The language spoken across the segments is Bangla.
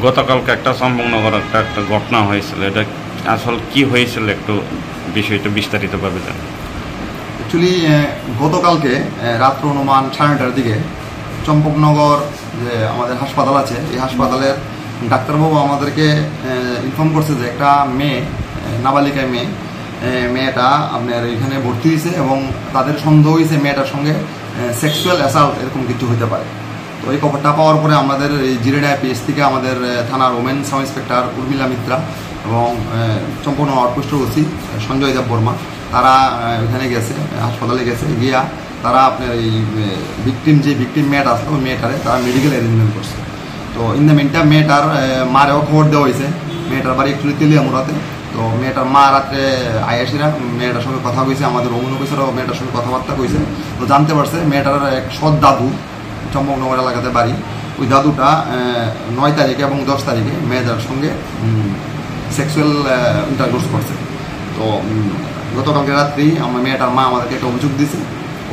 গতকালকে একটা চম্পকনগর একটা ঘটনা হয়েছিল, এটা আসলে কি হয়েছিল একটু বিষয়টা বিস্তারিতভাবে জানেন? অ্যাকচুয়ালি গতকালকে রাত্র অনুমান 9:30টার দিকে চম্পকনগর যে আমাদের হাসপাতাল আছে, এই হাসপাতালের ডাক্তারবাবু আমাদেরকে ইনফর্ম করছে যে একটা মেয়ে, নাবালিকায় মেয়েটা আপনার এখানে ভর্তি হয়েছে এবং তাদের সন্দেহ হয়েছে মেয়েটার সঙ্গে সেক্সুয়াল অ্যাসাল্ট এরকম কিছু হতে পারে। তো এই খবরটা পাওয়ার পরে আমাদের এই জিরেডা পিএস থেকে আমাদের থানার women sub inspector Urmila Mitra এবং চম্পকনগর আউটপোস্ট ওসি সঞ্জয় দেব বর্মা, তারা এখানে গেছে, হাসপাতালে গেছে, গিয়া তারা আপনার এই ভিকটিম মেয়েটা আসলো, ওই মেয়েটারে তারা মেডিকেল অ্যারেঞ্জমেন্ট করছে। তো ইন দ্য মিনটাইম মেয়েটার মারেও খবর দেওয়া হয়েছে। মেয়েটার বাড়ি একচুয়ালি তেলিয়ামুড়াতে। তো মেয়েটার মা রাত্রে আয়াসিরা মেয়েটার সঙ্গে কথা কইছে, আমাদের অমুন অফিসারও মেয়েটার সঙ্গে কথাবার্তা কইছে। তো জানতে পারছে মেয়েটার এক সৎ দাদু চম্পকনগর এলাকাতে বাড়ি, ওই দাদুটা 9 তারিখে এবং 10 তারিখে মেয়েটার সঙ্গে সেক্সুয়াল ইন্টারকোর্স করছে। তো গতকালকে রাত্রি আমার মেয়েটার মা আমাদেরকে একটা অভিযোগ দিয়েছে।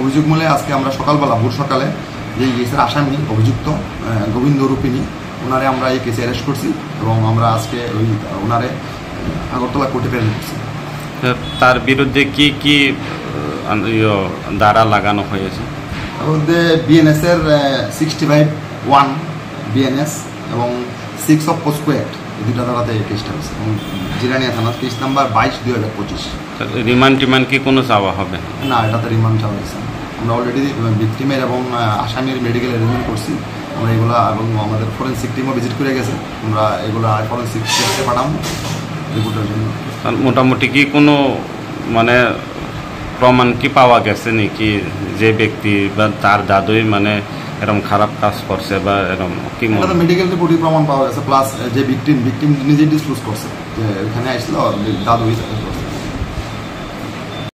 অভিযোগ মূলে আজকে আমরা সকালবেলা ভোর সকালে যে কেসের আসামি অভিযুক্ত গোবিন্দ রূপিণী, ওনারে আমরা এই কেসে অ্যারেস্ট করছি এবং আমরা আজকে ওই ওনারে আগরতলা কোর্টে প্রেরণ করছি। তার বিরুদ্ধে কি কি ধারা লাগানো হয়েছে? তার মধ্যে বিএনএসের 65(1) বিএনএস এবং 6 অফ পোস্কো অ্যাক্ট, এই দুটা ধারাতে এই কেসটা হয়েছে এবং জিরানিয়া থানা কেস নাম্বার 22/2025। রিমান্ড কি কোনো চাওয়া হবে? না, এটাতে রিমান্ড চাওয়া হয়েছে। আমরা অলরেডি ভিকটিমের এবং আসামির মেডিকেল অ্যারেঞ্জমেন্ট করছি আমরা এগুলা, এবং আমাদের ফরেন্সিক টিমও ভিজিট করে গেছে। আমরা এগুলা ফরেন্সিক টেস্টে পাঠাবো রিপোর্টের জন্য। মোটামুটি কি কোনো মানে প্রমাণ কি পাওয়া গেছে নাকি যে ব্যক্তি বা তার দাদুই মানে এরকম খারাপ কাজ করছে বা এরকম কি? মেডিকেল রিপোর্টই প্রমাণ পাওয়া গেছে, প্লাস যে ভিকটিম নিজেই ডিসক্লোজ করছে যে এখানে আসছিল দাদুই